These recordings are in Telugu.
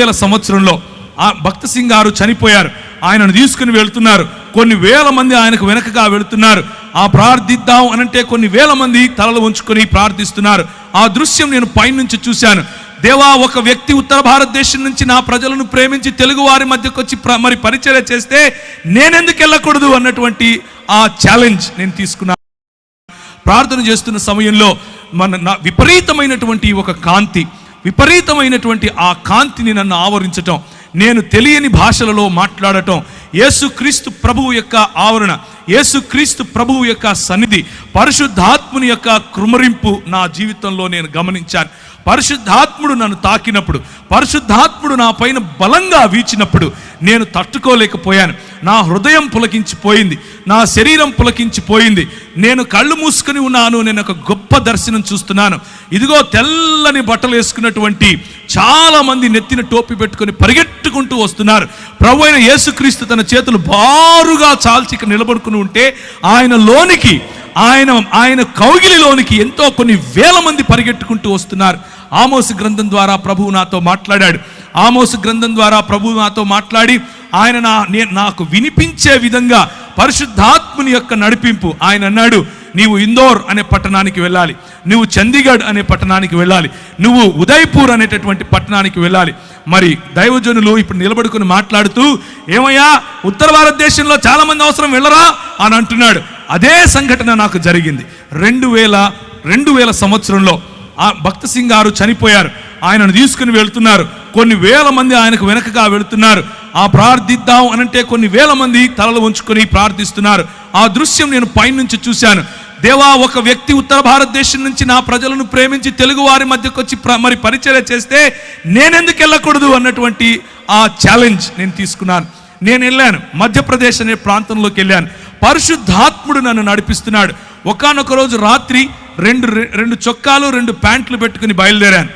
2000 సంవత్సరంలో భక్త సింగ్ గారు చనిపోయారు. ఆయనను తీసుకుని వెళ్తున్నారు. కొన్ని వేల మంది ఆయనకు వెనకగా వెళుతున్నారు. ఆ ప్రార్థిద్దాం అనంటే కొన్ని వేల మంది తలలు ఉంచుకొని ప్రార్థిస్తున్నారు. ఆ దృశ్యం నేను పైనుంచి చూశాను. దేవా, ఒక వ్యక్తి ఉత్తర భారతదేశం నుంచి నా ప్రజలను ప్రేమించి తెలుగు వారి మధ్యకు వచ్చి మరి పరిచర్య చేస్తే నేనెందుకు వెళ్ళకూడదు అన్నటువంటి ఆ ఛాలెంజ్ నేను తీసుకున్నాను. ప్రార్థన చేస్తున్న సమయంలో విపరీతమైనటువంటి ఒక కాంతి, విపరీతమైనటువంటి ఆ కాంతిని నన్ను ఆవరించటం, నేను తెలియని భాషలలో మాట్లాడటం, యేసుక్రీస్తు ప్రభువు యొక్క ఆవరణ, యేసుక్రీస్తు ప్రభువు యొక్క సన్నిధి, పరిశుద్ధాత్ముని యొక్క కృమరింపు నా జీవితంలో నేను గమనించాను. పరిశుద్ధాత్ముడు నన్ను తాకినప్పుడు, పరిశుద్ధాత్ముడు నా పైన బలంగా వీచినప్పుడు నేను తట్టుకోలేకపోయాను. నా హృదయం పులకించిపోయింది, నా శరీరం పులకించిపోయింది. నేను కళ్ళు మూసుకుని ఉన్నాను. నేను ఒక గొప్ప దర్శనం చూస్తున్నాను. ఇదిగో తెల్లని బట్టలు వేసుకున్నటువంటి చాలా మంది నెత్తిన టోపీ పెట్టుకొని పరిగెట్టుకుంటూ వస్తున్నారు. ప్రభు అయిన యేసుక్రీస్తు తన చేతులు బారుగా చాల్చి ఇక్కడ నిలబడుకుని ఉంటే ఆయన కౌగిలిలోనికి ఎంతో కొన్ని వేల మంది పరిగెట్టుకుంటూ వస్తున్నారు. ఆమోసు గ్రంథం ద్వారా ప్రభువు నాతో మాట్లాడాడు. ఆమోసు గ్రంథం ద్వారా ప్రభువు నాతో మాట్లాడి ఆయన నాకు వినిపించే విధంగా పరిశుద్ధాత్ముని యొక్క నడిపింపు. ఆయన అన్నాడు, నీవు ఇందోర్ అనే పట్టణానికి వెళ్ళాలి, నువ్వు చండీగఢ్ అనే పట్టణానికి వెళ్ళాలి, నువ్వు ఉదయ్పూర్ అనేటటువంటి పట్టణానికి వెళ్ళాలి. మరి దైవజనులు ఇప్పుడు నిలబడుకుని మాట్లాడుతూ, ఏమయ్యా, ఉత్తర భారతదేశంలో చాలా మంది అవసరం వెళ్ళరా అని అంటున్నాడు. అదే సంఘటన నాకు జరిగింది. 2000 సంవత్సరంలో భక్త సింగ్ గారు చనిపోయారు. ఆయనను తీసుకుని వెళ్తున్నారు. కొన్ని వేల మంది ఆయనకు వెనకగా వెళుతున్నారు. ఆ ప్రార్థిద్దాం అనంటే కొన్ని వేల మంది తలలు ఉంచుకొని ప్రార్థిస్తున్నారు. ఆ దృశ్యం నేను పైనుంచి చూశాను. దేవా, ఒక వ్యక్తి ఉత్తర భారతదేశం నుంచి నా ప్రజలను ప్రేమించి తెలుగు వారి మధ్యకు వచ్చి మరి పరిచర్య చేస్తే నేనెందుకు వెళ్ళకూడదు అన్నటువంటి ఆ ఛాలెంజ్ నేను తీసుకున్నాను. నేను వెళ్ళాను, మధ్యప్రదేశ్ అనే ప్రాంతంలోకి వెళ్ళాను. పరిశుద్ధాత్ముడు నన్ను నడిపిస్తున్నాడు. ఒకానొక రోజు రాత్రి రెండు చొక్కాలు 2 ప్యాంట్లు పెట్టుకుని బయలుదేరాను.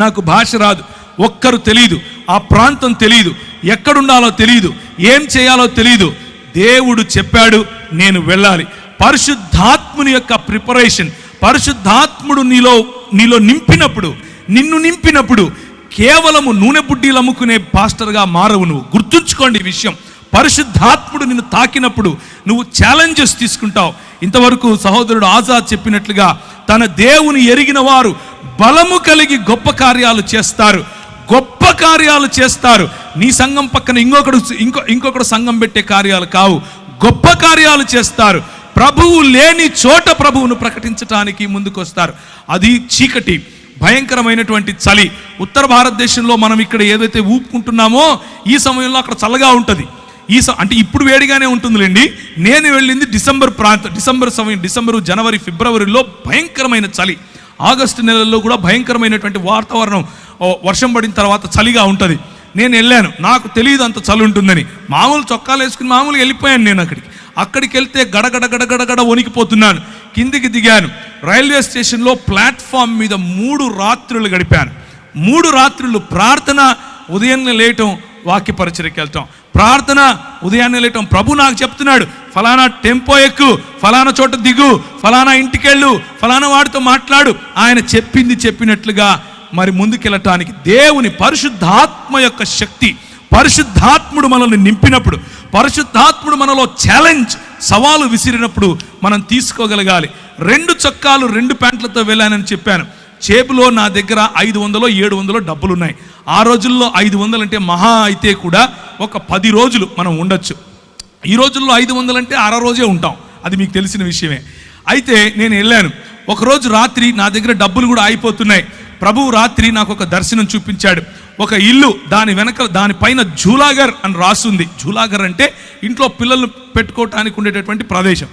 నాకు భాష రాదు, ఒక్కరు తెలియదు, ఆ ప్రాంతం తెలియదు, ఎక్కడుండాలో తెలియదు, ఏం చేయాలో తెలియదు. దేవుడు చెప్పాడు, నేను వెళ్ళాలి. పరిశుద్ధాత్ముని యొక్క ప్రిపరేషన్, పరిశుద్ధాత్ముడు నీలో నిన్ను నింపినప్పుడు కేవలము నూనె బుడ్డీలు అమ్ముకునే పాస్టర్గా మారవు. నువ్వు గుర్తుంచుకోండి ఈ విషయం. పరిశుద్ధాత్ముడు నిన్ను తాకినప్పుడు నువ్వు ఛాలెంజెస్ తీసుకుంటావు. ఇంతవరకు సహోదరుడు ఆజాద్ చెప్పినట్లుగా తన దేవుని ఎరిగిన వారు బలము కలిగి గొప్ప కార్యాలు చేస్తారు, గొప్ప కార్యాలు చేస్తారు. నీ సంఘం పక్కన ఇంకొకడు సంఘం పెట్టే కార్యాలు కావు, గొప్ప కార్యాలు చేస్తారు. ప్రభువు లేని చోట ప్రభువును ప్రకటించడానికి ముందుకొస్తారు. అది చీకటి, భయంకరమైనటువంటి చలి. ఉత్తర భారతదేశంలో మనం ఇక్కడ ఏదైతే ఊపుకుంటున్నామో ఈ సమయంలో అక్కడ చల్లగా ఉంటుంది. అంటే ఇప్పుడు వేడిగానే ఉంటుందిలేండి. నేను వెళ్ళింది డిసెంబర్, జనవరి, ఫిబ్రవరిలో భయంకరమైన చలి. ఆగస్టు నెలల్లో కూడా భయంకరమైనటువంటి వాతావరణం, వర్షం పడిన తర్వాత చలిగా ఉంటుంది. నేను వెళ్ళాను, నాకు తెలియదు అంత చలి ఉంటుందని. మామూలు చొక్కాలు వేసుకుని మామూలుగా వెళ్ళిపోయాను. నేను అక్కడికి వెళ్తే గడగడ వణికిపోతున్నాను. కిందికి దిగాను. రైల్వే స్టేషన్లో ప్లాట్ఫామ్ మీద 3 రాత్రులు గడిపాను. 3 రాత్రులు ప్రార్థన, ఉదయాన్నే లేయటం, వాక్య పరిచర్యకి వెళ్తాం, ప్రార్థన, ఉదయాన్నే లేయటం. ప్రభు నాకు చెప్తున్నాడు, ఫలానా టెంపో ఎక్కు, ఫలానా చోట దిగు, ఫలానా ఇంటికెళ్ళు, ఫలానా వాడితో మాట్లాడు. ఆయన చెప్పింది చెప్పినట్లుగా మరి ముందుకెళ్ళటానికి దేవుని పరిశుద్ధాత్మ యొక్క శక్తి, పరిశుద్ధాత్ముడు మనల్ని నింపినప్పుడు, పరిశుద్ధాత్ముడు మనలో ఛాలెంజ్, సవాలు విసిరినప్పుడు మనం తీసుకోగలగాలి. 2 చొక్కాలు 2 ప్యాంట్లతో వెళ్ళానని చెప్పాను. చేపులో నా దగ్గర 500-700 డబ్బులు ఉన్నాయి. ఆ రోజుల్లో 500 అంటే మహా అయితే కూడా ఒక 10 రోజులు మనం ఉండొచ్చు. ఈ రోజుల్లో 500 అంటే 1/2 రోజే ఉంటాం. అది మీకు తెలిసిన విషయమే. అయితే నేను వెళ్ళాను. ఒకరోజు రాత్రి నా దగ్గర డబ్బులు కూడా అయిపోతున్నాయి. ప్రభువు రాత్రి నాకు ఒక దర్శనం చూపించాడు. ఒక ఇల్లు, దానిపైన జూలాగర్ అని రాసుంది. జూలాగర్ అంటే ఇంట్లో పిల్లలు పెట్టుకోవటానికి ఉండేటటువంటి ప్రదేశం.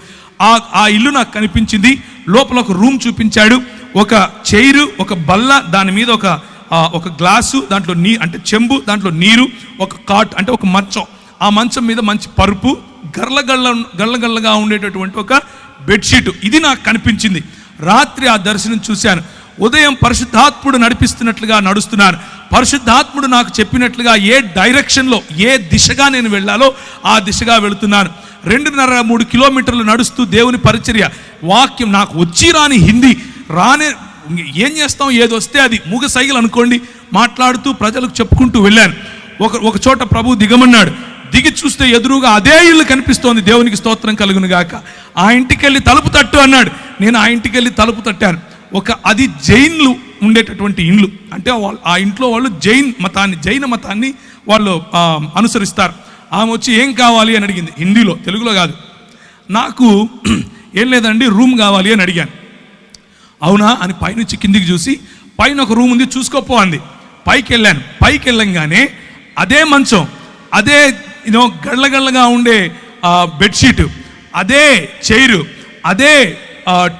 ఆ ఇల్లు నాకు కనిపించింది. లోపల ఒక రూమ్ చూపించాడు. ఒక చైరు, ఒక బల్ల, దాని మీద ఒక గ్లాసు, దాంట్లో అంటే చెంబు, దాంట్లో నీరు, ఒక కాట్ అంటే ఒక మంచం. ఆ మంచం మీద మంచి పరుపు, గళ్ళగళ్ళగా ఉండేటటువంటి ఒక బెడ్షీట్. ఇది నాకు కనిపించింది. రాత్రి ఆ దర్శనం చూశాను. ఉదయం పరిశుద్ధాత్ముడు నడిపిస్తున్నట్లుగా నడుస్తున్నాను. పరిశుద్ధాత్ముడు నాకు చెప్పినట్లుగా ఏ డైరెక్షన్లో, ఏ దిశగా నేను వెళ్ళాలో ఆ దిశగా వెళుతున్నాను. 2.5-3 కిలోమీటర్లు నడుస్తూ దేవుని పరిచర్య, వాక్యం. నాకు వచ్చి రాని హిందీ ఏం చేస్తాం, ఏదొస్తే అది మూగ సైగలు అనుకోండి. మాట్లాడుతూ ప్రజలకు చెప్పుకుంటూ వెళ్ళాను. ఒక చోట ప్రభు దిగమన్నాడు. దిగి చూస్తే ఎదురుగా అదే ఇల్లు కనిపిస్తోంది. దేవునికి స్తోత్రం కలుగును గాక. ఆ ఇంటికి వెళ్ళి తలుపు తట్టు అన్నాడు. నేను ఆ ఇంటికి వెళ్ళి తలుపు తట్టాను. అది జైన్లు ఉండేటటువంటి ఇండ్లు. అంటే ఆ ఇంట్లో వాళ్ళు జైన మతాన్ని వాళ్ళు అనుసరిస్తారు. ఆమె వచ్చి ఏం కావాలి అని అడిగింది, హిందీలో, తెలుగులో కాదు. నాకు ఏం లేదండి, రూమ్ కావాలి అని అడిగాను. అవునా అని పైనుంచి కిందికి చూసి, పైన ఒక రూమ్ ఉంది చూసుకోపో అంది. పైకి వెళ్ళాను. పైకి వెళ్ళంగానే అదే మంచం, అదే గళ్ళగళ్ళగా ఉండే బెడ్షీటు, అదే చైరు, అదే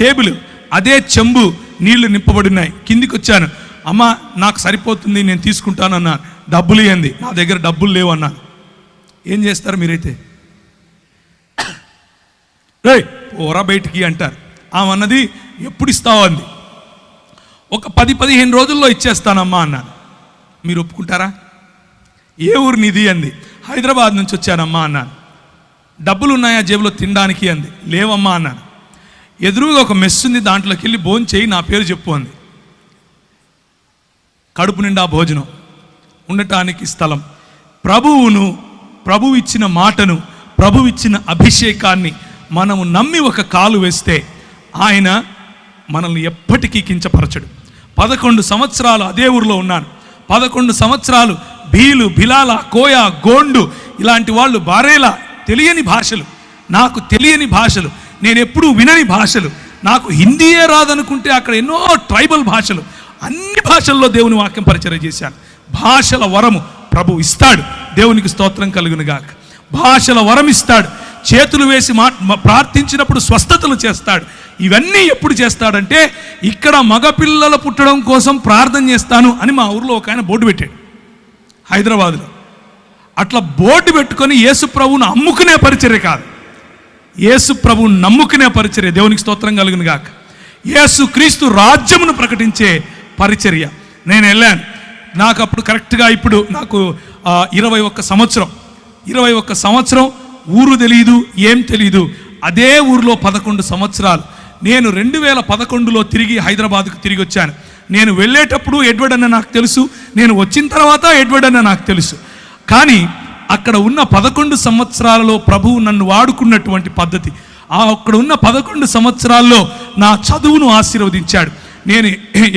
టేబుల్, అదే చెంబు నీళ్లు నింపబడినాయి. కిందికి వచ్చాను. అమ్మ నాకు సరిపోతుంది, నేను తీసుకుంటాను అన్నాను. డబ్బులు ఇవ్వండి. నా దగ్గర డబ్బులు లేవు అన్నాను. ఏం చేస్తారు మీరైతే? రే ఓరా బయటికి అంటారు. ఆమె అన్నది ఎప్పుడు ఇస్తావు అంది. ఒక 10-15 రోజుల్లో ఇచ్చేస్తానమ్మా అన్నాను. మీరు ఒప్పుకుంటారా? ఏ ఊరు నిధి అంది. హైదరాబాద్ నుంచి వచ్చానమ్మా అన్నాను. డబ్బులు ఉన్నాయా జేబులో తినడానికి అంది. లేవమ్మా అన్నాను. ఎదురుగా ఒక మెస్ ఉంది, దాంట్లోకి వెళ్ళి భోజనం చేయి, నా పేరు చెప్పు అంది. కడుపు నిండా భోజనం, ఉండటానికి స్థలం. ప్రభువు ఇచ్చిన మాటను, ప్రభువు ఇచ్చిన అభిషేకాన్ని మనము నమ్మి ఒక కాలు వేస్తే ఆయన మనల్ని ఎప్పటికీ కించపరచడు. 11 సంవత్సరాలు అదే ఊరిలో ఉన్నాను. 11 సంవత్సరాలు భీలు, బిలాల, కోయ, గోండు ఇలాంటి వాళ్ళు, బారేలా, తెలియని భాషలు, నాకు తెలియని భాషలు, నేను ఎప్పుడూ వినని భాషలు, నాకు హిందీయే రాదనుకుంటే అక్కడ ఎన్నో ట్రైబల్ భాషలు, అన్ని భాషల్లో దేవుని వాక్యం పరిచయం చేశాను. భాషల వరము ప్రభు ఇస్తాడు. దేవునికి స్తోత్రం కలుగును గాక. భాషల వరం ఇస్తాడు. చేతులు వేసి ప్రార్థించినప్పుడు స్వస్థతలు చేస్తాడు. ఇవన్నీ ఎప్పుడు చేస్తాడంటే, ఇక్కడ మగపిల్లలు పుట్టడం కోసం ప్రార్థన చేస్తాను అని మా ఊర్లో ఒక ఆయన బోర్డు పెట్టాడు, హైదరాబాదులో. అట్లా బోర్డు పెట్టుకొని యేసు ప్రభువును అమ్ముకునే పరిచర్య కాదు, యేసు ప్రభువును నమ్ముకునే పరిచర్య. దేవునికి స్తోత్రం కలుగును గాక. యేసు క్రీస్తు రాజ్యమును ప్రకటించే పరిచర్య. నేను వెళ్ళాను. నాకు అప్పుడు కరెక్ట్గా ఇప్పుడు నాకు 21 సంవత్సరం. ఊరు తెలియదు, ఏం తెలియదు. అదే ఊరిలో 11 సంవత్సరాలు. నేను 2011లో తిరిగి హైదరాబాద్కు తిరిగి వచ్చాను. నేను వెళ్ళేటప్పుడు ఎడ్వర్డ్ అన్న నాకు తెలుసు, నేను వచ్చిన తర్వాత ఎడ్వర్డ్ అన్న నాకు తెలుసు. కానీ అక్కడ ఉన్న 11 సంవత్సరాలలో ప్రభువు నన్ను వాడుకున్నటువంటి పద్ధతి, అక్కడ ఉన్న 11 సంవత్సరాల్లో నా చదువును ఆశీర్వదించాడు. నేను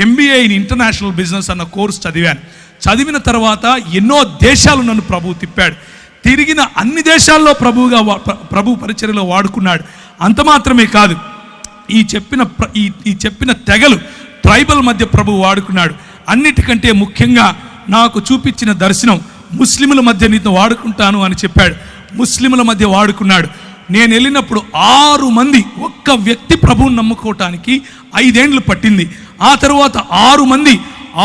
MBA ఇన్ ఇంటర్నేషనల్ బిజినెస్ అన్న కోర్స్ చదివాను. చదివిన తర్వాత ఎన్నో దేశాలు నన్ను ప్రభువు తిప్పాడు. తిరిగిన అన్ని దేశాల్లో ప్రభు పరిచర్యలో వాడుకున్నాడు. అంత మాత్రమే కాదు, ఈ చెప్పిన తెగలు, ట్రైబల్ మధ్య ప్రభు వాడుకున్నాడు. అన్నిటికంటే ముఖ్యంగా నాకు చూపించిన దర్శనం, ముస్లింల మధ్య నీతో వాడుకుంటాను అని చెప్పాడు. ముస్లింల మధ్య వాడుకున్నాడు. నేను వెళ్ళినప్పుడు 6 మంది, ఒక్క వ్యక్తి ప్రభువుని నమ్ముకోవటానికి 5 ఏండ్లు పట్టింది. ఆ తర్వాత 6 మంది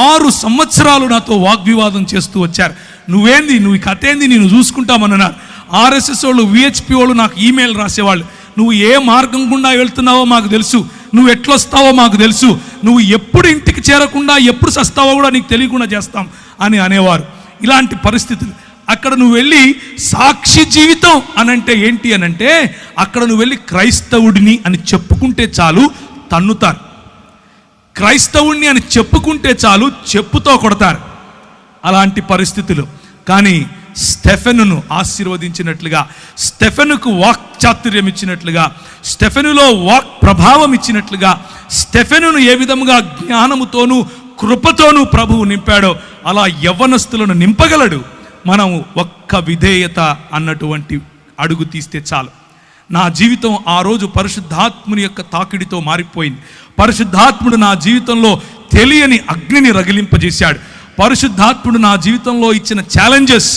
6 సంవత్సరాలు నాతో వాగ్వివాదం చేస్తూ వచ్చారు. నువ్వేంది, నువ్వు కథ ఏంది, నేను చూసుకుంటామన్నారు. RSS వాళ్ళు, VHP వాళ్ళు నాకు ఈమెయిల్ రాసేవాళ్ళు. నువ్వు ఏ మార్గం గుండా వెళ్తున్నావో మాకు తెలుసు, నువ్వు ఎట్లొస్తావో మాకు తెలుసు, నువ్వు ఎప్పుడు ఇంటికి చేరకుండా ఎప్పుడు సస్తావో కూడా నీకు తెలియకుండా చేస్తాం అని అనేవారు. ఇలాంటి పరిస్థితులు. అక్కడ నువ్వు వెళ్ళి సాక్షి జీవితం అనంటే ఏంటి అనంటే, అక్కడ నువ్వు వెళ్ళి క్రైస్తవుడిని అని చెప్పుకుంటే చాలు తన్నుతారు. క్రైస్తవుడిని అని చెప్పుకుంటే చాలు చెప్పుతో కొడతారు. అలాంటి పరిస్థితులు. కానీ స్టెఫెనును ఆశీర్వదించినట్లుగా, స్టెఫెనుకు వాక్ చాతుర్యం ఇచ్చినట్లుగా, స్టెఫెనులో వాక్ ప్రభావం ఇచ్చినట్లుగా, స్టెఫెనును ఏ విధముగా జ్ఞానముతోనూ కృపతోనూ ప్రభువు నింపాడో అలా యవ్వనస్తులను నింపగలడు. మనం ఒక్క విధేయత అన్నటువంటి అడుగు తీస్తే చాలు. నా జీవితం ఆ రోజు పరిశుద్ధాత్ముని యొక్క తాకిడితో మారిపోయింది. పరిశుద్ధాత్ముడు నా జీవితంలో తెలియని అగ్నిని రగిలింపజేశాడు. పరిశుద్ధాత్ముడు నా జీవితంలో ఇచ్చిన ఛాలెంజెస్,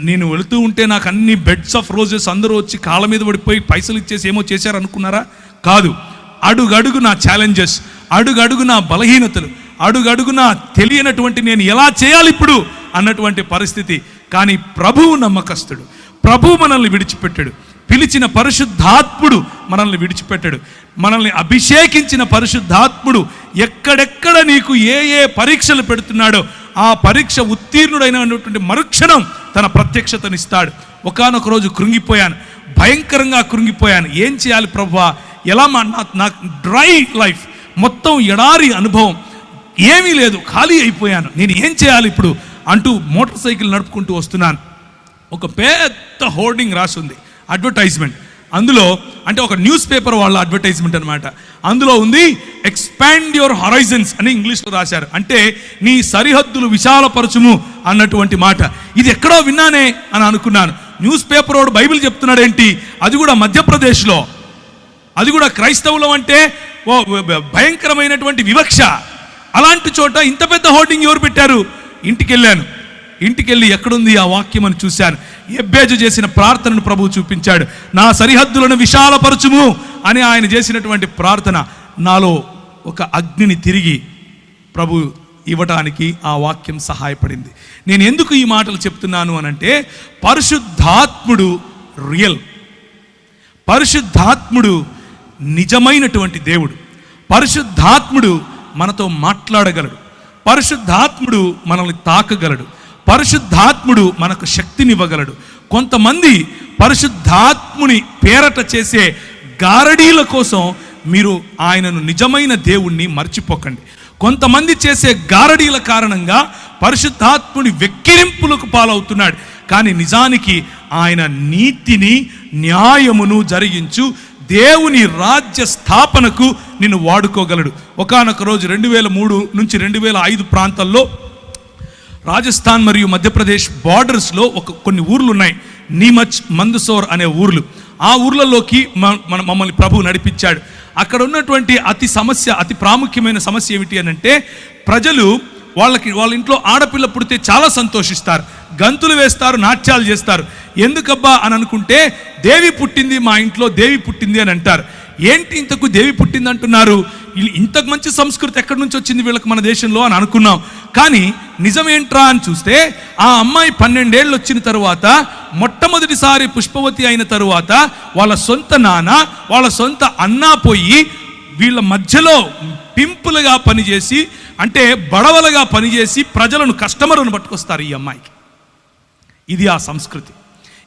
నేను వెళుతూ ఉంటే నాకు అన్ని బెడ్స్ ఆఫ్ రోజెస్, అందరూ వచ్చి కాళ్ళ మీద పడిపోయి పైసలు ఇచ్చేసి ఏమో చేశారు అనుకున్నారా? కాదు. అడుగడుగు నా ఛాలెంజెస్, అడుగడుగు నా బలహీనతలు, అడుగడుగు నా తెలియనటువంటి నేను ఎలా చేయాలి ఇప్పుడు అన్నటువంటి పరిస్థితి. కానీ ప్రభువు నమ్మకస్తుడు. ప్రభువు మనల్ని విడిచిపెట్టాడు. పిలిచిన పరిశుద్ధాత్ముడు మనల్ని విడిచిపెట్టాడు. మనల్ని అభిషేకించిన పరిశుద్ధాత్ముడు ఎక్కడెక్కడ నీకు ఏ పరీక్షలు పెడుతున్నాడో ఆ పరీక్ష ఉత్తీర్ణుడైనటువంటి మరుక్షణం తన ప్రత్యక్షతనిస్తాడు. ఒకానొక రోజు కృంగిపోయాను, భయంకరంగా కృంగిపోయాను. ఏం చేయాలి ప్రభువా? ఎలా నాకు డ్రై లైఫ్, మొత్తం ఎడారి అనుభవం, ఏమీ లేదు, ఖాళీ అయిపోయాను, నేను ఏం చేయాలి ఇప్పుడు అంటూ మోటార్ సైకిల్ నడుపుకుంటూ వస్తున్నాను. ఒక పెద్ద హోర్డింగ్ రాసి ఉంది, అడ్వర్టైజ్మెంట్. అందులో అంటే ఒక న్యూస్ పేపర్ వాళ్ళ అడ్వర్టైజ్మెంట్ అనమాట. అందులో ఉంది ఎక్స్పాండ్ యువర్ హరైజన్స్ అని ఇంగ్లీష్లో రాశారు. అంటే నీ సరిహద్దులు విశాలపరచుము అన్నటువంటి మాట. ఇది ఎక్కడో విన్నానే అని అనుకున్నాను. న్యూస్ పేపర్ వాడు బైబిల్ చెప్తున్నాడు ఏంటి, అది కూడా మధ్యప్రదేశ్లో, అది కూడా క్రైస్తవులం అంటే ఓ భయంకరమైనటువంటి వివక్ష. అలాంటి చోట ఇంత పెద్ద హోర్డింగ్ ఎవరు పెట్టారు? ఇంటికెళ్ళి ఎక్కడుంది ఆ వాక్యం అని చూశాను. ఎబ్బేజు చేసిన ప్రార్థనను ప్రభువు చూపించాడు. నా సరిహద్దులను విశాలపరచుము అని ఆయన చేసినటువంటి ప్రార్థన నాలో ఒక అగ్నిని తిరిగి ప్రభు ఇవ్వటానికి ఆ వాక్యం సహాయపడింది. నేను ఎందుకు ఈ మాటలు చెప్తున్నాను అనంటే, పరిశుద్ధాత్ముడు రియల్, పరిశుద్ధాత్ముడు నిజమైనటువంటి దేవుడు. పరిశుద్ధాత్ముడు మనతో మాట్లాడగలడు, పరిశుద్ధాత్ముడు మనల్ని తాకగలడు, పరిశుద్ధాత్ముడు మనకు శక్తినివ్వగలడు. కొంతమంది పరిశుద్ధాత్ముని పేరట చేసే గారడీల కోసం మీరు ఆయనను నిజమైన దేవుణ్ణి మర్చిపోకండి. కొంతమంది చేసే గారడీల కారణంగా పరిశుద్ధాత్ముని వెక్కిరింపులకు పాలవుతున్నాడు. కానీ నిజానికి ఆయన నీతిని న్యాయమును జరిగించు దేవుని రాజ్య స్థాపనకు నిన్ను వాడుకోగలడు. ఒకానొక రోజు 2003 నుంచి 2005 ప్రాంతాల్లో రాజస్థాన్ మరియు మధ్యప్రదేశ్ బార్డర్స్లో కొన్ని ఊర్లు ఉన్నాయి, నీమచ్, మందసోర్ అనే ఊర్లు. ఆ ఊర్లలోకి మమ్మల్ని ప్రభువు నడిపించాడు. అక్కడ ఉన్నటువంటి అతి ప్రాముఖ్యమైన సమస్య ఏమిటి అని అంటే, ప్రజలు వాళ్ళ ఇంట్లో ఆడపిల్ల పుడితే చాలా సంతోషిస్తారు, గంతులు వేస్తారు, నాట్యాలు చేస్తారు. ఎందుకబ్బా అని అనుకుంటే, దేవి పుట్టింది, మా ఇంట్లో దేవి పుట్టింది అని అంటారు. ఏంటి ఇంతకు దేవి పుట్టింది అంటున్నారు? ఇంతకు మంచి సంస్కృతి ఎక్కడి నుంచి వచ్చింది వీళ్ళకి మన దేశంలో అని అనుకున్నాం. కానీ నిజమేంట్రా అని చూస్తే, ఆ అమ్మాయి 12 ఏళ్ళు వచ్చిన తరువాత, మొట్టమొదటిసారి పుష్పవతి అయిన తరువాత, వాళ్ళ సొంత నాన్న వాళ్ళ సొంత అన్న పోయి వీళ్ళ మధ్యలో పింపులుగా పనిచేసి, అంటే బడవలుగా పనిచేసి ప్రజలను కస్టమర్లను పట్టుకొస్తారు ఈ అమ్మాయికి. ఇది ఆ సంస్కృతి,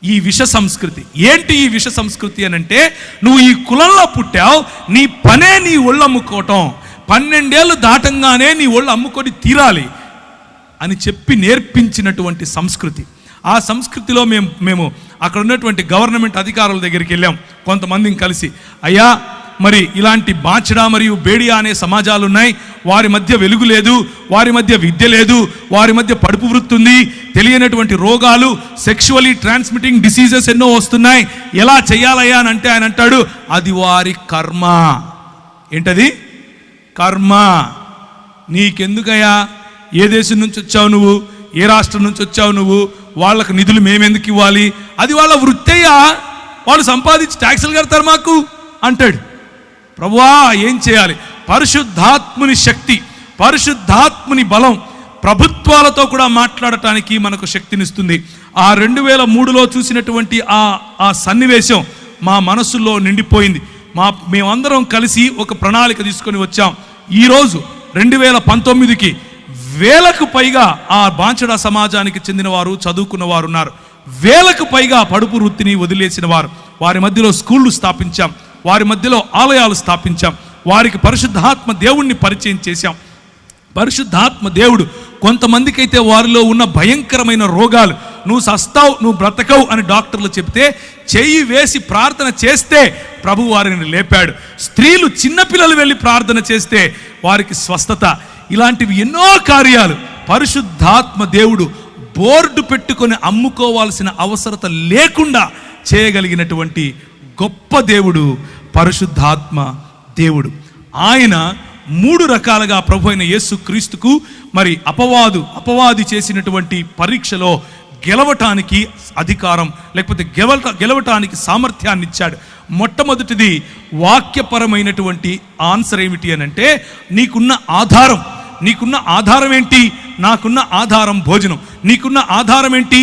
ఈ విష సంస్కృతి. ఏంటి ఈ విష సంస్కృతి అని అంటే, నువ్వు ఈ కులంలో పుట్టావు, నీ పనే నీ ఒళ్ళు అమ్ముకోవటం, 12 ఏళ్ళు దాటంగానే నీ ఒళ్ళు అమ్ముకొని తీరాలి అని చెప్పి నేర్పించినటువంటి సంస్కృతి. ఆ సంస్కృతిలో మేము అక్కడ ఉన్నటువంటి గవర్నమెంట్ అధికారుల దగ్గరికి వెళ్ళాం కొంతమందిని కలిసి. అయ్యా, మరి ఇలాంటి బాచడా మరియు బేడియా అనే సమాజాలు ఉన్నాయి, వారి మధ్య వెలుగు లేదు, వారి మధ్య విద్య లేదు, వారి మధ్య పడుపు వృత్తి ఉంది, తెలియనటువంటి రోగాలు, సెక్షువలీ ట్రాన్స్మిటింగ్ డిసీజెస్ ఎన్నో వస్తున్నాయి, ఎలా చేయాలయ్యా అని అంటే ఆయన అంటాడు, అది వారి కర్మ. ఏంటది? కర్మ. నీకెందుకయ్యా? ఏ దేశం నుంచి వచ్చావు నువ్వు? ఏ రాష్ట్రం నుంచి వచ్చావు నువ్వు? వాళ్ళకు నిధులు మేమెందుకు ఇవ్వాలి? అది వాళ్ళ వృత్తయ్యా, వాళ్ళు సంపాదించి ట్యాక్సులు కడతారు మాకు అంటాడు. ప్రభువా, ఏం చేయాలి? పరిశుద్ధాత్ముని శక్తి, పరిశుద్ధాత్ముని బలం ప్రభుత్వాలతో కూడా మాట్లాడటానికి మనకు శక్తినిస్తుంది. ఆ 2003లో చూసినటువంటి ఆ సన్నివేశం మా మనసులో నిండిపోయింది. మేమందరం కలిసి ఒక ప్రణాళిక తీసుకొని వచ్చాం. ఈరోజు 2019కి వేలకు పైగా ఆ బాంచడా సమాజానికి చెందిన వారు, చదువుకున్న వారు ఉన్నారు. వేలకు పైగా పడుపు వృత్తిని వదిలేసిన వారు. వారి మధ్యలో స్కూళ్ళు స్థాపించాం, వారి మధ్యలో ఆలయాలు స్థాపించాం, వారికి పరిశుద్ధాత్మ దేవుణ్ణి పరిచయం చేశాం. పరిశుద్ధాత్మ దేవుడు కొంతమందికి అయితే వారిలో ఉన్న భయంకరమైన రోగాలు, నువ్వు సస్తావు, నువ్వు బ్రతకవు అని డాక్టర్లు చెప్తే చెయ్యి వేసి ప్రార్థన చేస్తే ప్రభు వారిని లేపాడు. స్త్రీలు, చిన్నపిల్లలు వెళ్ళి ప్రార్థన చేస్తే వారికి స్వస్థత. ఇలాంటివి ఎన్నో కార్యాలు పరిశుద్ధాత్మ దేవుడు బోర్డు పెట్టుకొని అమ్ముకోవాల్సిన అవసరత లేకుండా చేయగలిగినటువంటి గొప్ప దేవుడు పరిశుద్ధాత్మ దేవుడు. ఆయన 3 రకాలుగా ప్రభు అయిన యేసు క్రీస్తుకు మరి అపవాది చేసినటువంటి పరీక్షలో గెలవటానికి అధికారం, లేకపోతే గెలవటానికి సామర్థ్యాన్ని ఇచ్చాడు. మొట్టమొదటిది వాక్యపరమైనటువంటి ఆన్సర్ ఏమిటి అని అంటే, నీకున్న ఆధారం ఏంటి? నాకున్న ఆధారం భోజనం. నీకున్న ఆధారం ఏంటి?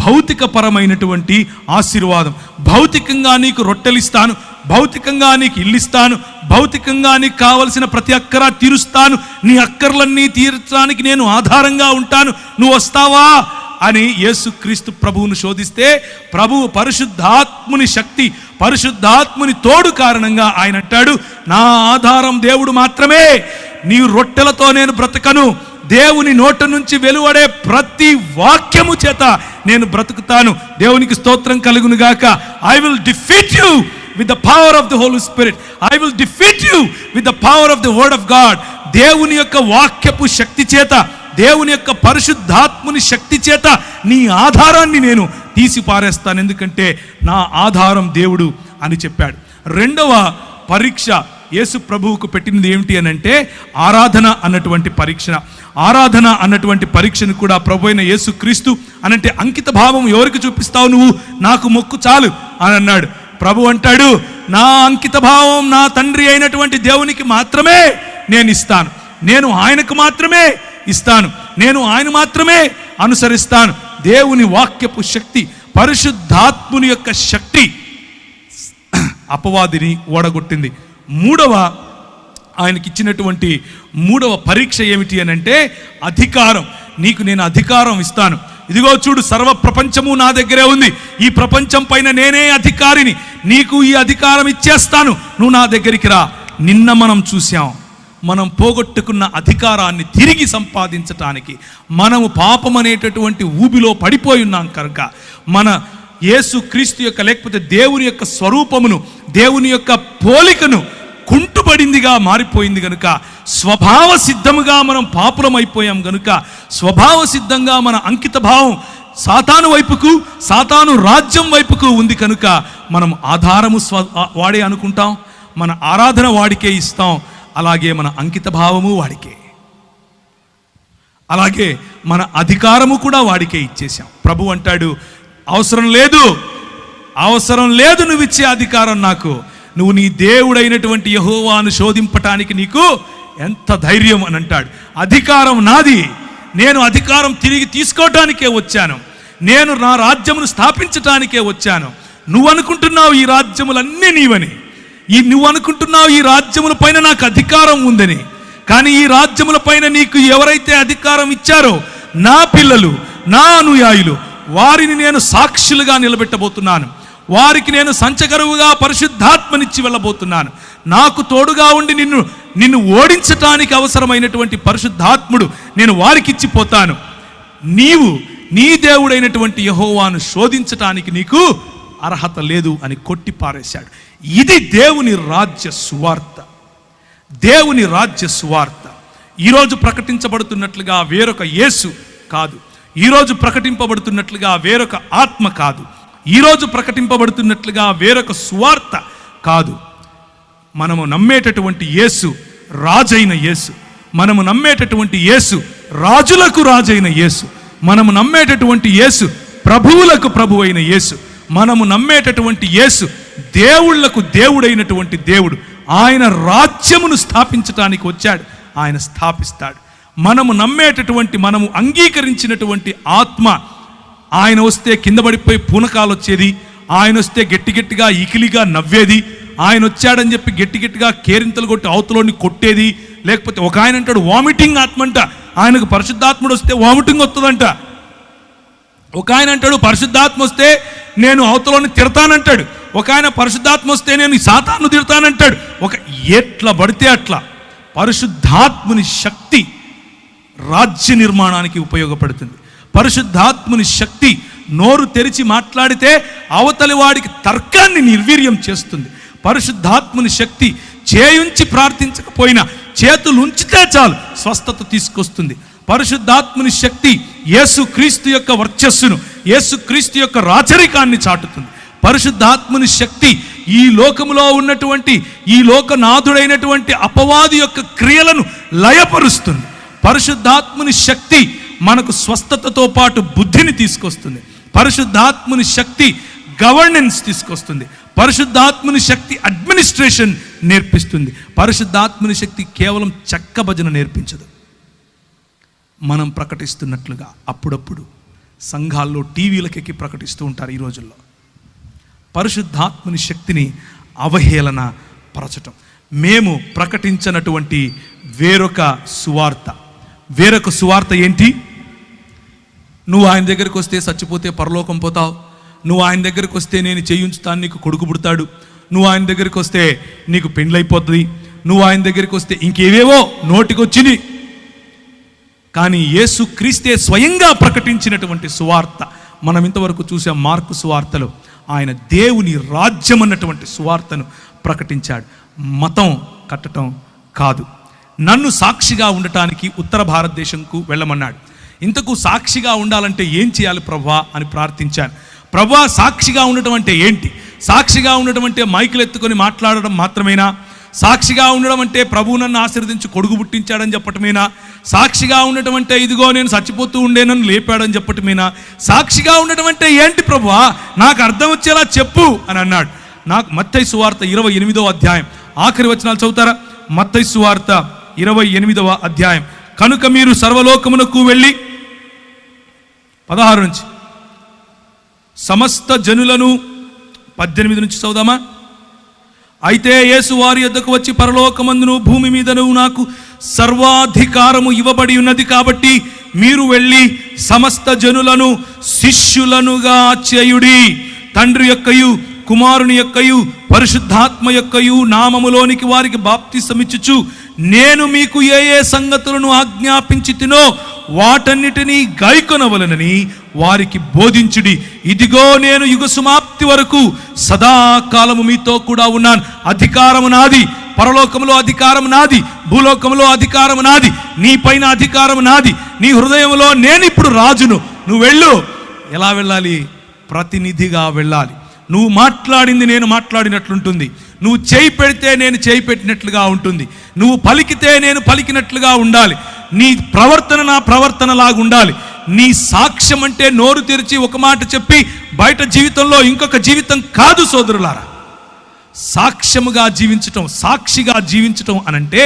భౌతికపరమైనటువంటి ఆశీర్వాదం. భౌతికంగా నీకు రొట్టెలిస్తాను, భౌతికంగా నీకు ఇల్లిస్తాను, భౌతికంగా నీకు కావలసిన ప్రతి అక్కర తీరుస్తాను, నీ అక్కర్లన్నీ తీర్చడానికి నేను ఆధారంగా ఉంటాను, నువ్వు వస్తావా అని యేసుక్రీస్తు ప్రభువును శోధిస్తే, ప్రభువు పరిశుద్ధాత్ముని శక్తి, పరిశుద్ధాత్ముని తోడు కారణంగా ఆయన అంటాడు, నా ఆధారం దేవుడు మాత్రమే, నీ రొట్టెలతో నేను బ్రతకను, దేవుని నోట నుంచి వెలువడే ప్రతి వాక్యము చేత నేను బ్రతుకుతాను. దేవునికి స్తోత్రం కలుగును గాక. I will defeat you with the power of the Holy Spirit. I will defeat you with the power of the word of God. దేవుని యొక్క వాక్యపు శక్తి చేత, దేవుని యొక్క పరిశుద్ధాత్ముని శక్తి చేత నీ ఆధారాన్ని నేను తీసి పారేస్తాను, ఎందుకంటే నా ఆధారం దేవుడు అని చెప్పాడు. రెండవ పరీక్ష యేసు ప్రభువుకు పెట్టినది ఏమిటి అని అంటే ఆరాధన అన్నటువంటి పరీక్ష. ఆరాధన అన్నటువంటి పరీక్షను కూడా ప్రభు అయిన యేసు క్రీస్తు అనంటే అంకిత భావం ఎవరికి చూపిస్తావు నువ్వు? నాకు మొక్కు చాలు అని అన్నాడు. ప్రభు అంటాడు, నా అంకిత భావం నా తండ్రి అయినటువంటి దేవునికి మాత్రమే నేను ఇస్తాను, నేను ఆయనకు మాత్రమే ఇస్తాను, నేను ఆయన మాత్రమే అనుసరిస్తాను. దేవుని వాక్యపు శక్తి, పరిశుద్ధాత్ముని యొక్క శక్తి అపవాదిని ఓడగొట్టింది. ఆయనకి ఇచ్చినటువంటి మూడవ పరీక్ష ఏమిటి అని అంటే అధికారం. నీకు నేను అధికారం ఇస్తాను, ఇదిగో చూడు సర్వ ప్రపంచము నా దగ్గరే ఉంది, ఈ ప్రపంచం పైన నేనే అధికారిని, నీకు ఈ అధికారం ఇచ్చేస్తాను, నువ్వు నా దగ్గరికి రా. నిన్న మనం చూసాం, మనం పోగొట్టుకున్న అధికారాన్ని తిరిగి సంపాదించటానికి మనము పాపం అనేటటువంటి ఊబిలో పడిపోయి ఉన్నాం కనుక మన యేసు క్రీస్తు యొక్క లేకపోతే దేవుని యొక్క స్వరూపమును, దేవుని యొక్క పోలికను కుంటుపడిందిగా మారిపోయింది గనుక, స్వభావ సిద్ధముగా మనం పాపులం అయిపోయాం గనుక, స్వభావ సిద్ధంగా మన అంకిత భావం సాతాను వైపుకు, సాతాను రాజ్యం వైపుకు ఉంది కనుక మనం ఆధారము వాడే అనుకుంటాం, మన ఆరాధన వాడికే ఇస్తాం, అలాగే మన అంకిత భావము వాడికే, అలాగే మన అధికారము కూడా వాడికే ఇచ్చేసాం. ప్రభు అంటాడు, అవసరం లేదు నువ్వు ఇచ్చే అధికారం నాకు, నువ్వు నీ దేవుడైనటువంటి యెహోవాను శోధింపటానికి నీకు ఎంత ధైర్యం అని అంటాడు. అధికారం నాది, నేను అధికారం తిరిగి తీసుకోవటానికే వచ్చాను, నేను నా రాజ్యమును స్థాపించటానికే వచ్చాను. నువ్వు అనుకుంటున్నావు ఈ రాజ్యములన్నీ నీవని, నువ్వు అనుకుంటున్నావు ఈ రాజ్యముల పైన నాకు అధికారం ఉందని, కానీ ఈ రాజ్యముల పైన నీకు ఎవరైతే అధికారం ఇచ్చారో నా పిల్లలు, నా అనుయాయులు, వారిని నేను సాక్షులుగా నిలబెట్టబోతున్నాను, వారికి నేను సంచకరువుగా పరిశుద్ధాత్మనిచ్చి వెళ్ళబోతున్నాను. నాకు తోడుగా ఉండి నిన్ను ఓడించటానికి అవసరమైనటువంటి పరిశుద్ధాత్ముడు నేను వారికి ఇచ్చిపోతాను. నీవు నీ దేవుడైనటువంటి యెహోవాను శోధించటానికి నీకు అర్హత లేదు అని కొట్టి పారేశాడు. ఇది దేవుని రాజ్య సువార్త. దేవుని రాజ్య సువార్త ఈరోజు ప్రకటించబడుతున్నట్లుగా వేరొక యేసు కాదు, ఈరోజు ప్రకటింపబడుతున్నట్లుగా వేరొక ఆత్మ కాదు, ఈరోజు ప్రకటింపబడుతున్నట్లుగా వేరొక సువార్త కాదు. మనము నమ్మేటటువంటి యేసు రాజైన యేసు, మనము నమ్మేటటువంటి యేసు రాజులకు రాజైన యేసు, మనము నమ్మేటటువంటి యేసు ప్రభువులకు ప్రభువైన యేసు, మనము నమ్మేటటువంటి యేసు దేవుళ్లకు దేవుడైనటువంటి దేవుడు. ఆయన రాజ్యమును స్థాపించటానికి వచ్చాడు, ఆయన స్థాపిస్తాడు. మనము నమ్మేటటువంటి, మనము అంగీకరించినటువంటి ఆత్మ, ఆయన వస్తే కింద పడిపోయి పూనకాలు వచ్చేది, ఆయన వస్తే గట్టిగా ఇకిలిగా నవ్వేది, ఆయన వచ్చాడని చెప్పి గట్టిగా కేరింతలు కొట్టి అవతలోని కొట్టేది, లేకపోతే ఒక ఆయన అంటాడు వామిటింగ్ ఆత్మ అంట, ఆయనకు పరిశుద్ధాత్ముడు వస్తే వామిటింగ్ వస్తుందంట. ఒక ఆయన అంటాడు పరిశుద్ధాత్మ వస్తే నేను అవతలోని తిడతానంటాడు, ఒక ఆయన పరిశుద్ధాత్మ వస్తే నేను సాతాను తిడతానంటాడు. ఎట్లా పడితే అట్లా. పరిశుద్ధాత్ముని శక్తి రాజ్య నిర్మాణానికి ఉపయోగపడుతుంది. పరిశుద్ధాత్ముని శక్తి నోరు తెరిచి మాట్లాడితే అవతలి వాడికి తర్కాన్ని నిర్వీర్యం చేస్తుంది. పరిశుద్ధాత్ముని శక్తి చేయుంచి ప్రార్థించకపోయినా చేతులు ఉంచితే చాలు స్వస్థత తీసుకొస్తుంది. పరిశుద్ధాత్ముని శక్తి యేసుక్రీస్తు యొక్క వర్చస్సును, యేసుక్రీస్తు యొక్క రాచరికాన్ని చాటుతుంది. పరిశుద్ధాత్ముని శక్తి ఈ లోకములో ఉన్నటువంటి, ఈ లోకనాథుడైనటువంటి అపవాది యొక్క క్రియలను లయపరుస్తుంది. పరిశుద్ధాత్ముని శక్తి మనకు స్వస్థతతో పాటు బుద్ధిని తీసుకొస్తుంది. పరిశుద్ధాత్ముని శక్తి గవర్నెన్స్ తీసుకొస్తుంది. పరిశుద్ధాత్ముని శక్తి అడ్మినిస్ట్రేషన్ నేర్పిస్తుంది. పరిశుద్ధాత్ముని శక్తి కేవలం చెక్క భజన నేర్పించదు. మనం ప్రకటిస్తున్నట్లుగా అప్పుడప్పుడు సంఘాల్లో టీవీలకెక్కి ప్రకటిస్తూ ఉంటారు ఈ రోజుల్లో. పరిశుద్ధాత్ముని శక్తిని అవహేళన పరచటం. మేము ప్రకటించినటువంటి వేరొక సువార్త ఏంటి? నువ్వు ఆయన దగ్గరికి వస్తే చచ్చిపోతే పరలోకం పోతావు, నువ్వు ఆయన దగ్గరికి వస్తే నేను చేయించుతాను, నీకు కొడుకు పుడతాడు, నువ్వు ఆయన దగ్గరికి వస్తే నీకు పెండ్లైపోతుంది, నువ్వు ఆయన దగ్గరికి వస్తే ఇంకేవేవో నోటికొచ్చిని. కానీ యేసు క్రీస్తే స్వయంగా ప్రకటించినటువంటి సువార్త మనం ఇంతవరకు చూసాం. మార్కు సువార్తలో ఆయన దేవుని రాజ్యం అన్నటువంటి సువార్తను ప్రకటించాడు. మతం కట్టడం కాదు. నన్ను సాక్షిగా ఉండటానికి ఉత్తర భారతదేశంకు వెళ్ళమన్నాడు. ఇంతకు సాక్షిగా ఉండాలంటే ఏం చేయాలి ప్రభువా అని ప్రార్థించాను. ప్రభువా, సాక్షిగా ఉండటం అంటే ఏంటి? సాక్షిగా ఉండటం అంటే మైకులు ఎత్తుకొని మాట్లాడడం మాత్రమేనా? సాక్షిగా ఉండడం అంటే ప్రభువు నన్ను ఆశీర్వదించి కొడుకు పుట్టించాడని చెప్పటమేనా? సాక్షిగా ఉండటం అంటే ఇదిగో నేను చచ్చిపోతూ ఉండే నన్ను లేపాడని చెప్పటమేనా? సాక్షిగా ఉండటం అంటే ఏంటి ప్రభువా, నాకు అర్థం వచ్చేలా చెప్పు అని అన్నాడు. నాకు మత్తయి సువార్త 28వ అధ్యాయం ఆఖరి వచనాలు చదువుతారా? మత్తయి సువార్త 28వ అధ్యాయం. కనుక మీరు సర్వలోకమునకు వెళ్ళి 16 నుంచి సమస్త జనులను 18 నుంచి చదువుదామా? అయితే యేసు వారి యొద్దకు వచ్చి, పరలోకమందును భూమి మీదను నాకు సర్వాధికారము ఇవ్వబడి ఉన్నది కాబట్టి మీరు వెళ్ళి సమస్త జనులను శిష్యులనుగా చేయుడి. తండ్రి యొక్కయు కుమారుని యొక్కయు పరిశుద్ధాత్మ యొక్కయు నామములోనికి వారికి బాప్తిసమిచ్చుచు నేను మీకు ఏ ఏ సంగతులను ఆజ్ఞాపించి తినో వాటన్నిటినీ గైకొనవలనని వారికి బోధించుడి. ఇదిగో నేను యుగ సమాప్తి వరకు సదాకాలము మీతో కూడా ఉన్నాను. అధికారము నాది, పరలోకములో అధికారం నాది, భూలోకములో అధికారం నాది, నీ పైన అధికారం నాది, నీ హృదయంలో నేను ఇప్పుడు రాజును. నువ్వు వెళ్ళు. ఎలా వెళ్ళాలి? ప్రతినిధిగా వెళ్ళాలి. నువ్వు మాట్లాడింది నేను మాట్లాడినట్లుంటుంది. నువ్వు చేయి పెడితే నేను చేయి పెట్టినట్లుగా ఉంటుంది. నువ్వు పలికితే నేను పలికినట్లుగా ఉండాలి. నీ ప్రవర్తన నా ప్రవర్తనలాగా ఉండాలి. నీ సాక్ష్యం అంటే నోరు తెరిచి ఒక మాట చెప్పి బయట జీవితంలో ఇంకొక జీవితం కాదు సోదరులారా. సాక్ష్యముగా జీవించటం, సాక్షిగా జీవించటం అనంటే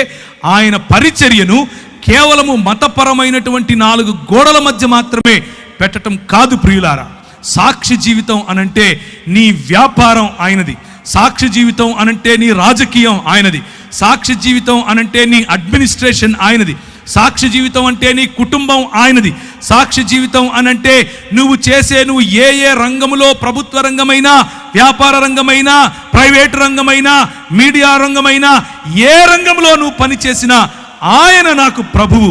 ఆయన పరిచర్యను కేవలము మతపరమైనటువంటి 4 గోడల మధ్య మాత్రమే పెట్టటం కాదు ప్రియులారా. సాక్షి జీవితం అనంటే నీ వ్యాపారం ఆయనది. సాక్షి జీవితం అనంటే నీ రాజకీయం ఆయనది. సాక్షి జీవితం అనంటే నీ అడ్మినిస్ట్రేషన్ ఆయనది. సాక్షి జీవితం అంటే నీ కుటుంబం ఆయనది. సాక్షి జీవితం అనంటే నువ్వు ఏ ఏ రంగములో, ప్రభుత్వ రంగమైనా, వ్యాపార రంగమైనా, ప్రైవేటు రంగమైనా, మీడియా రంగమైనా, ఏ రంగంలో నువ్వు పనిచేసినా ఆయన నాకు ప్రభువు,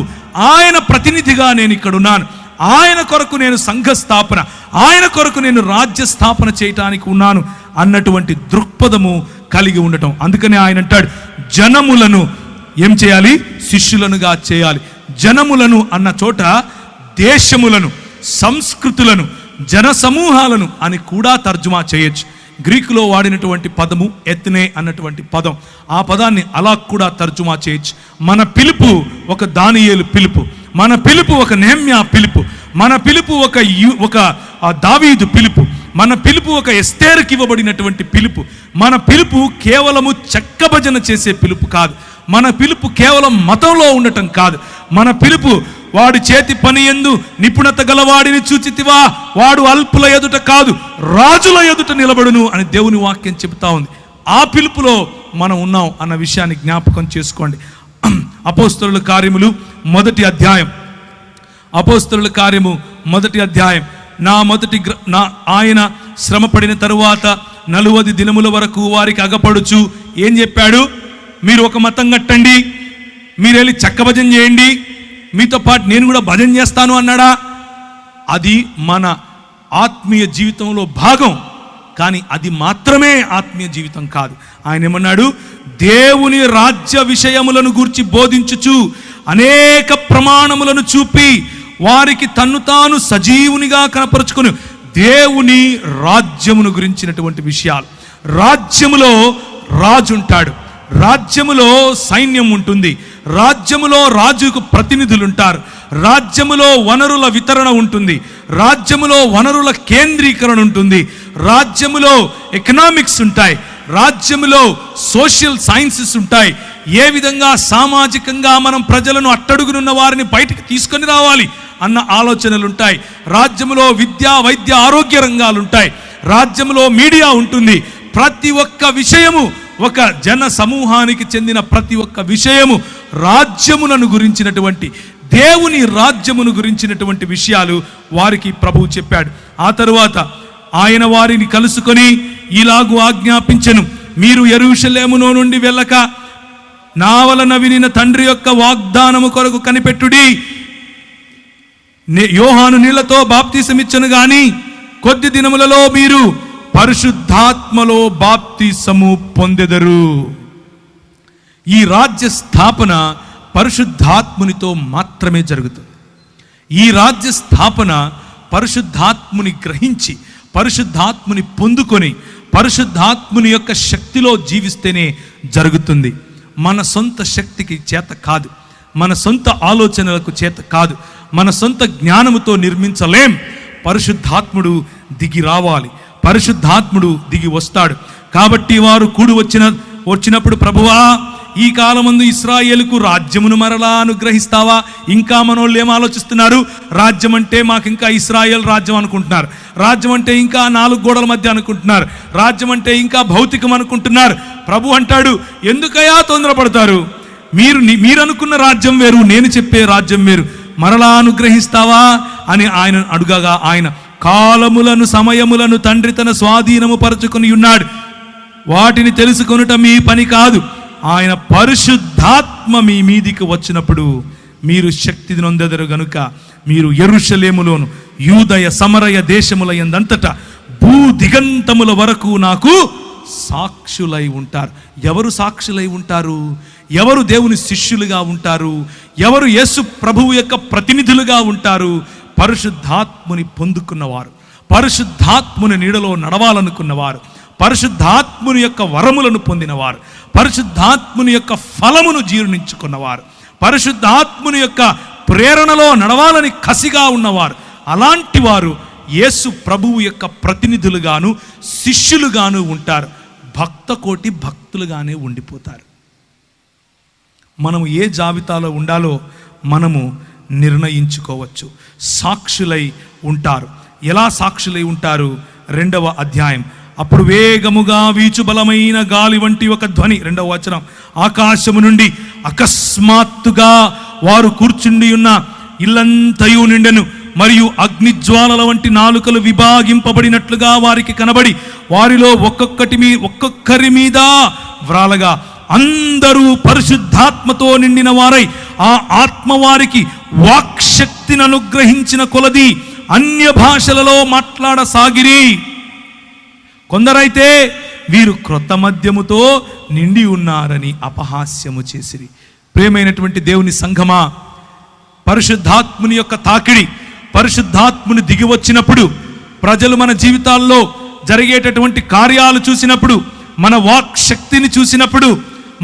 ఆయన ప్రతినిధిగా నేను ఇక్కడ ఉన్నాను, ఆయన కొరకు నేను సంఘ స్థాపన, ఆయన కొరకు నేను రాజ్య స్థాపన చేయటానికి ఉన్నాను అన్నటువంటి దృక్పథము కలిగి ఉండటం. అందుకనే ఆయన అంటాడు, జనములను ఏం చేయాలి? శిష్యులనుగా చేయాలి. జనములను అన్న చోట దేశములను, సంస్కృతులను, జన సమూహాలను అని కూడా తర్జుమా చేయొచ్చు. గ్రీకులో వాడినటువంటి పదము ఎత్నే అన్నటువంటి పదం. ఆ పదాన్ని అలా కూడా తర్జుమా చేయొచ్చు. మన పిలుపు ఒక దానియేలు పిలుపు, మన పిలుపు ఒక నెహెమ్యా పిలుపు, మన పిలుపు ఒక దావీదు పిలుపు, మన పిలుపు ఒక ఎస్తేరుకి ఇవ్వబడినటువంటి పిలుపు. మన పిలుపు కేవలము చెక్కభజన చేసే పిలుపు కాదు. మన పిలుపు కేవలం మతంలో ఉండటం కాదు. మన పిలుపు వాడి చేతి పని యందు నిపుణత గలవాడిని చూచితివా, వాడు అల్పుల ఎదుట కాదు రాజుల ఎదుట నిలబడును అని దేవుని వాక్యం చెబుతా ఉంది. ఆ పిలుపులో మనం ఉన్నాం అన్న విషయాన్ని జ్ఞాపకం చేసుకోండి. అపోస్తలుల కార్యములు 1వ అధ్యాయం, అపోస్తలుల కార్యము 1వ అధ్యాయం. ఆయన శ్రమపడిన తరువాత 40 దినముల వరకు వారికి అగపడుచు ఏం చెప్పాడు? మీరు ఒక మతం కట్టండి, మీరు వెళ్ళి చెక్క భజన చేయండి, మీతో పాటు నేను కూడా భజన చేస్తాను అన్నాడా? అది మన ఆత్మీయ జీవితంలో భాగం, కానీ అది మాత్రమే ఆత్మీయ జీవితం కాదు. ఆయన ఏమన్నాడు? దేవుని రాజ్య విషయములను గూర్చి బోధించుచు అనేక ప్రమాణములను చూపి వారికి తన్ను తాను సజీవునిగా కనపరుచుకుని దేవుని రాజ్యమును గురించినటువంటి విషయాలు. రాజ్యములో రాజు ఉంటాడు, రాజ్యములో సైన్యం ఉంటుంది, రాజ్యములో రాజుకు ప్రతినిధులు ఉంటారు, రాజ్యములో వనరుల వితరణ ఉంటుంది, రాజ్యములో వనరుల కేంద్రీకరణ ఉంటుంది, రాజ్యములో ఎకనామిక్స్ ఉంటాయి, రాజ్యములో సోషల్ సైన్సెస్ ఉంటాయి. ఏ విధంగా సామాజికంగా మనం ప్రజలను అట్టడుగునున్న వారిని బయటికి తీసుకొని రావాలి అన్న ఆలోచనలు ఉంటాయి. రాజ్యములో విద్య, వైద్య, ఆరోగ్య రంగాలు ఉంటాయి. రాజ్యములో మీడియా ఉంటుంది. ప్రతి ఒక్క విషయము, ఒక జన సమూహానికి చెందిన ప్రతి ఒక్క విషయము రాజ్యములను గురించినటువంటి, దేవుని రాజ్యమును గురించినటువంటి విషయాలు వారికి ప్రభువు చెప్పాడు. ఆ తరువాత ఆయన వారిని కలుసుకొని ఇలాగు ఆజ్ఞాపించెను, మీరు యెరూషలేములో నుండి వెళ్ళక నా వలన వినిన తండ్రి యొక్క వాగ్దానము కొరకు కనిపెట్టుడి. యోహాను నీళ్లతో బాప్తిసమిచ్చను గాని కొద్ది దినములలో మీరు పరిశుద్ధాత్మలో బాప్తిసము పొందెదరు. ఈ రాజ్య స్థాపన పరిశుద్ధాత్మునితో మాత్రమే జరుగుతుంది. ఈ రాజ్య స్థాపన పరిశుద్ధాత్ముని గ్రహించి, పరిశుద్ధాత్ముని పొందుకొని, పరిశుద్ధాత్ముని యొక్క శక్తిలో జీవిస్తేనే జరుగుతుంది. మన సొంత శక్తికి చేత కాదు, మన సొంత ఆలోచనలకు చేత కాదు, మన సొంత జ్ఞానముతో నిర్మించలేం. పరిశుద్ధాత్ముడు దిగి రావాలి, పరిశుద్ధాత్ముడు దిగి వస్తాడు. కాబట్టి వారు కూడి వచ్చినప్పుడు, ప్రభువా, ఈ కాలమందు ఇశ్రాయేలుకు రాజ్యమును మరలా అనుగ్రహిస్తావా? ఇంకా మనోళ్ళు ఏం ఆలోచిస్తున్నారు? రాజ్యం అంటే మాకు ఇంకా ఇశ్రాయేల్ రాజ్యం అనుకుంటున్నారు, రాజ్యం అంటే ఇంకా 4 గోడల మధ్య అనుకుంటున్నారు, రాజ్యం అంటే ఇంకా భౌతికం అనుకుంటున్నారు. ప్రభు అంటాడు, ఎందుకయ్యా తొందరపడతారు? మీరు అనుకున్న రాజ్యం వేరు, నేను చెప్పే రాజ్యం వేరు. మరలా అనుగ్రహిస్తావా అని ఆయన అడుగగా, ఆయన కాలములను సమయములను తండ్రి తన స్వాధీనము పరచుకొని ఉన్నాడు, వాటిని తెలుసుకొనుట మీ పని కాదు. ఆయన పరిశుద్ధాత్మ మీ మీదికి వచ్చినప్పుడు మీరు శక్తిని నొందెదరు గనుక మీరు యెరూషలేములోను యూదయ సమరయ దేశముల యందంతటా భూ దిగంతముల వరకు నాకు సాక్షులై ఉంటారు. ఎవరు సాక్షులై ఉంటారు? ఎవరు దేవుని శిష్యులుగా ఉంటారు? ఎవరు యేసు ప్రభువు యొక్క ప్రతినిధులుగా ఉంటారు? పరిశుద్ధాత్ముని పొందుకున్నవారు, పరిశుద్ధాత్ముని నీడలో నడవాలనుకున్నవారు, పరిశుద్ధాత్ముని యొక్క వరములను పొందినవారు, పరిశుద్ధాత్ముని యొక్క ఫలమును జీర్ణించుకున్నవారు, పరిశుద్ధాత్ముని యొక్క ప్రేరణలో నడవాలని కసిగా ఉన్నవారు. అలాంటి వారు యేసు ప్రభువు యొక్క ప్రతినిధులుగాను శిష్యులుగాను ఉంటారు. భక్త కోటి భక్తులుగానే ఉండిపోతారు. మనము ఏ జాబితాలో ఉండాలో మనము నిర్ణయించుకోవచ్చు. సాక్షులై ఉంటారు. ఎలా సాక్షులై ఉంటారు? 2వ అధ్యాయం. అప్పుడు వేగముగా వీచు బలమైన గాలి వంటి ఒక ధ్వని, 2వ వచనం, ఆకాశము నుండి అకస్మాత్తుగా వారు కూర్చుండి ఉన్న ఇల్లంతయు నిండెను. మరియు అగ్నిజ్వాలల వంటి నాలుకలు విభాగింపబడినట్లుగా వారికి కనబడి, వారిలో ఒక్కొక్కరి మీద వ్రాలగా అందరూ పరిశుద్ధాత్మతో నిండిన వారై ఆ ఆత్మ వారికి వాక్శక్తిని అనుగ్రహించిన కొలది అన్య భాషలలో మాట్లాడసాగిరి. కొందరైతే వీరు క్రొత్త మద్యముతో నిండి ఉన్నారని అపహాస్యము చేసిరి. ప్రియమైనటువంటి దేవుని సంఘమా, పరిశుద్ధాత్ముని యొక్క తాకిడి, పరిశుద్ధాత్ముని దిగి వచ్చినప్పుడు, ప్రజలు మన జీవితాల్లో జరిగేటటువంటి కార్యాలు చూసినప్పుడు, మన వాక్ శక్తిని చూసినప్పుడు,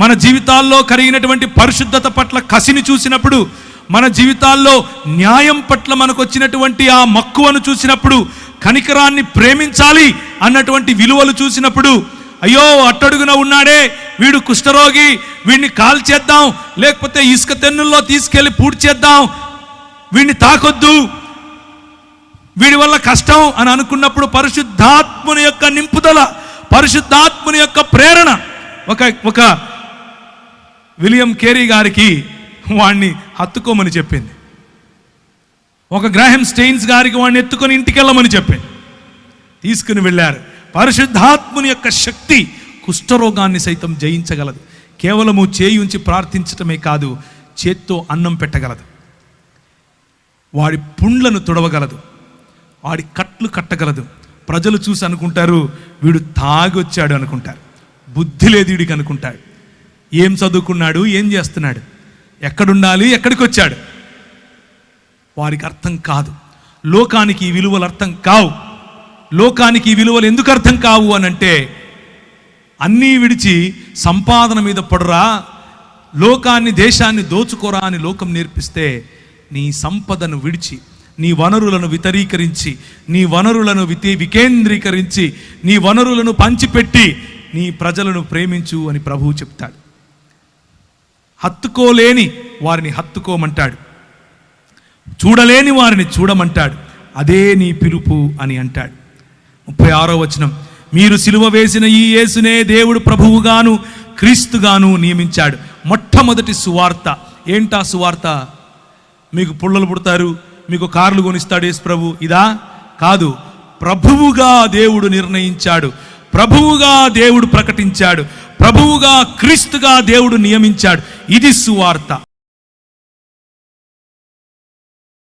మన జీవితాల్లో కలిగినటువంటి పరిశుద్ధత పట్ల కసిని చూసినప్పుడు, మన జీవితాల్లో న్యాయం పట్ల మనకు వచ్చినటువంటి ఆ మక్కువను చూసినప్పుడు, కనికరాన్ని ప్రేమించాలి అన్నటువంటి విలువలు చూసినప్పుడు, అయ్యో అట్టడుగున ఉన్నాడే వీడు కుష్ఠరోగి, వీడిని కాల్చేద్దాం, లేకపోతే ఇసుక తెన్నుల్లో తీసుకెళ్లి పూడ్చేద్దాం, వీడిని తాకొద్దు, వీడి వల్ల కష్టం అని అనుకున్నప్పుడు పరిశుద్ధాత్ముని యొక్క నింపుదల, పరిశుద్ధాత్ముని యొక్క ప్రేరణ. ఒక విలియం కేరీ గారికి వాణ్ణి హత్తుకోమని చెప్పింది. ఒక గ్రాహం స్టెయిన్స్ గారికి వాడిని ఎత్తుకొని ఇంటికి వెళ్ళమని చెప్పింది. తీసుకుని వెళ్ళారు. పరిశుద్ధాత్ముని యొక్క శక్తి కుష్ఠరోగాన్ని సైతం జయించగలదు. కేవలము చేయి ఉంచి ప్రార్థించటమే కాదు, చేత్తో అన్నం పెట్టగలదు, వాడి పుండ్లను తుడవగలదు, వాడి కట్లు కట్టగలదు. ప్రజలు చూసి అనుకుంటారు వీడు తాగొచ్చాడు అనుకుంటారు, బుద్ధి లేదు వీడికి అనుకుంటాడు. ఏం చదువుకున్నాడు, ఏం చేస్తున్నాడు, ఎక్కడుండాలి, ఎక్కడికి వచ్చాడు, వారికి అర్థం కాదు. లోకానికి ఈ విలువలు అర్థం కావు. లోకానికి ఈ విలువలు ఎందుకు అర్థం కావు అని అంటే, అన్నీ విడిచి సంపాదన మీద పడురా, లోకాన్ని దేశాన్ని దోచుకోరా అని లోకం నేర్పిస్తే, నీ సంపదను విడిచి, నీ వనరులను వితరీకరించి, నీ వనరులను వికేంద్రీకరించి, నీ వనరులను పంచిపెట్టి నీ ప్రజలను ప్రేమించు అని ప్రభువు చెప్తాడు. హత్తుకోలేని వారిని హత్తుకోమంటాడు, చూడలేని వారిని చూడమంటాడు. అదే నీ పిలుపు అని అంటాడు. 36వ వచనం, మీరు సిలువ వేసిన ఈ యేసునే దేవుడు ప్రభువుగాను క్రీస్తుగాను నియమించాడు. మొట్టమొదటి సువార్త ఏంటా సువార్త? మీకు పుల్లలు పుడతారు, మీకు కార్లు కొనిస్తాడు యేసు ప్రభు, ఇదా? కాదు. ప్రభువుగా దేవుడు నిర్ణయించాడు, ప్రభువుగా దేవుడు ప్రకటించాడు, ప్రభువుగా క్రీస్తుగా దేవుడు నియమించాడు. ఇది సువార్త.